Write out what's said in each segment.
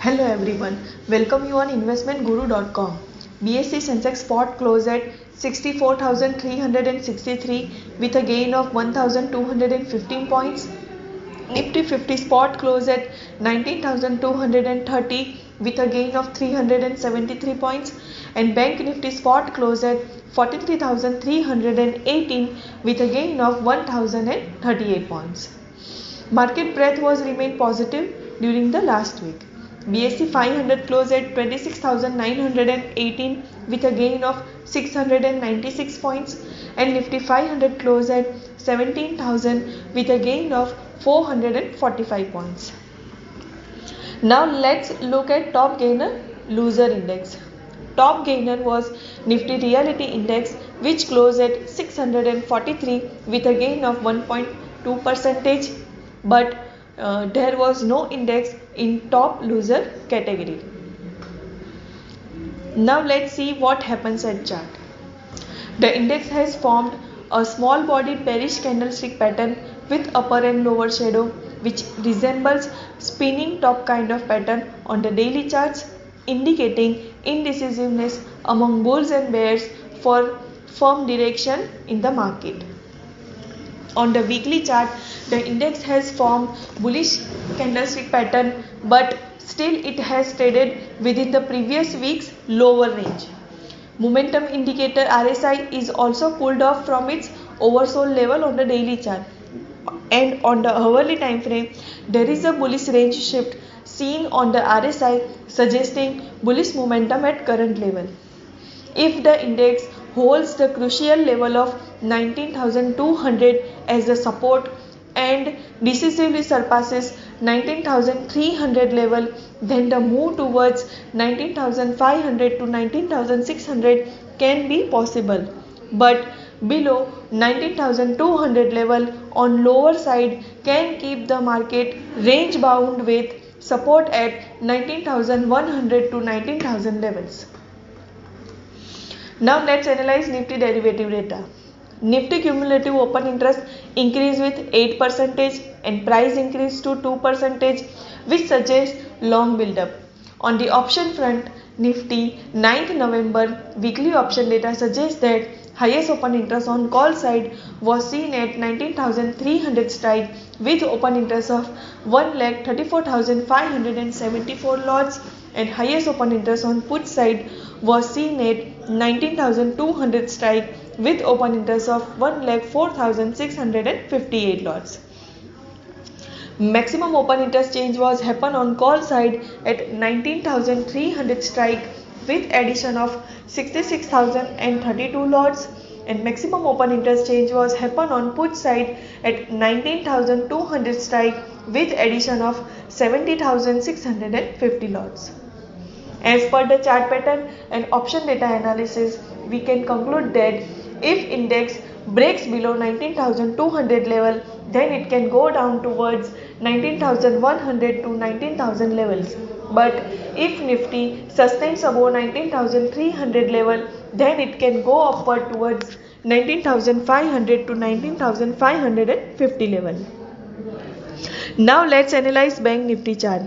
Hello everyone, welcome you on investmentguru.com. BSE Sensex spot closed at 64,363 with a gain of 1,215 points. Nifty 50 spot closed at 19,230 with a gain of 373 points, and Bank Nifty spot closed at 43,318 with a gain of 1,038 points. Market breadth was remained positive during the last week. BSE 500 closed at 26,918 with a gain of 696 points, and Nifty 500 closed at 17,000 with a gain of 445 points. Now let's look at top gainer loser index. Top gainer was Nifty Realty Index, which closed at 643 with a gain of 1.2%, but there was no index in top loser category. Now let's see what happens at chart. The index has formed a small bodied bearish candlestick pattern with upper and lower shadow, which resembles spinning top kind of pattern on the daily charts, indicating indecisiveness among bulls and bears for firm direction in the market. On the weekly chart, the index has formed bullish candlestick pattern, but still it has traded within the previous week's lower range. Momentum indicator RSI is also pulled off from its oversold level on the daily chart, and on the hourly time frame there is a bullish range shift seen on the RSI, suggesting bullish momentum at current level. If the index holds the crucial level of 19,200 as the support and decisively surpasses 19,300 level, then the move towards 19,500 to 19,600 can be possible. But below 19,200 level on lower side can keep the market range bound with support at 19,100 to 19,000 levels. Now let's analyze Nifty derivative data. Nifty cumulative open interest increased with 8% and price increased to 2%, which suggests long build-up. On the option front, Nifty 9th November weekly option data suggests that highest open interest on call side was seen at 19,300 strike with open interest of 1,34,574 lots, and highest open interest on put side was seen at 19,200 strike with open interest of 1,04,658 lots. Maximum open interest change was happen on call side at 19,300 strike with addition of 66,032 lots, and maximum open interest change was happen on put side at 19,200 strike with addition of 70,650 lots. As per the chart pattern and option data analysis, we can conclude that if index breaks below 19,200 level, then it can go down towards 19,100 to 19,000 levels. But if Nifty sustains above 19,300 level, then it can go upward towards 19,500 to 19,550 level. Now let's analyze Bank Nifty chart.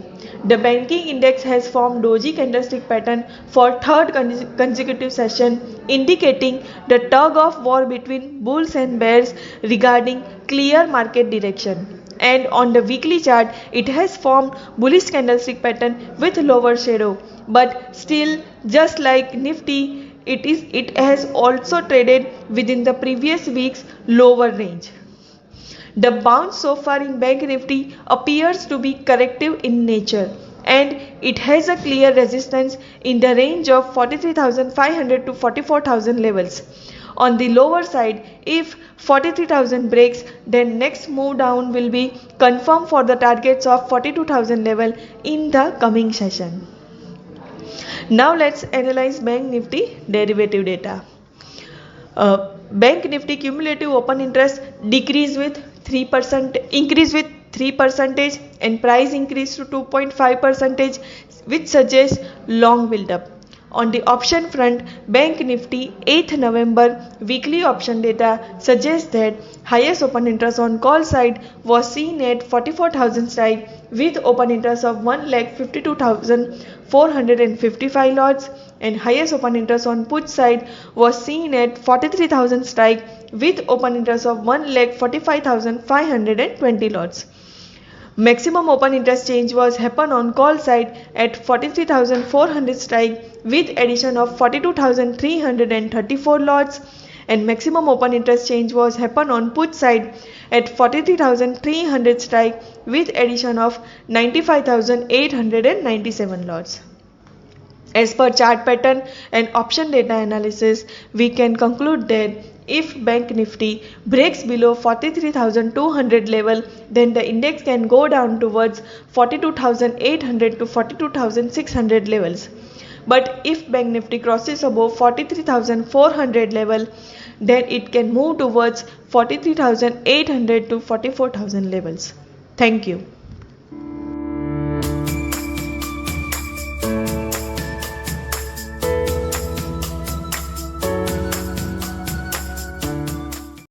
The banking index has formed doji candlestick pattern for third consecutive session, indicating the tug of war between bulls and bears regarding clear market direction. And on the weekly chart, it has formed bullish candlestick pattern with lower shadow, but still, just like Nifty, it has also traded within the previous week's lower range. The bounce so far in Bank Nifty appears to be corrective in nature, and it has a clear resistance in the range of 43,500 to 44,000 levels. On the lower side, if 43,000 breaks, then next move down will be confirmed for the targets of 42,000 level in the coming session. Now let's analyze Bank Nifty derivative data. Bank Nifty cumulative open interest decreased with 3%, increased with 3%, and price increased to 2.5%, which suggests long build-up. On the option front, Bank Nifty 8th November weekly option data suggests that highest open interest on call side was seen at 44,000 strike with open interest of 1,52,455 lots, and highest open interest on put side was seen at 43,000 strike with open interest of 1,45,520 lots. Maximum open interest change was happen on call side at 43,400 strike with addition of 42,334 lots, and maximum open interest change was happen on put side at 43,300 strike with addition of 95,897 lots. As per chart pattern and option data analysis, we can conclude that if Bank Nifty breaks below 43,200 level, then the index can go down towards 42,800 to 42,600 levels. But if Bank Nifty crosses above 43,400 level, then it can move towards 43,800 to 44,000 levels. Thank you.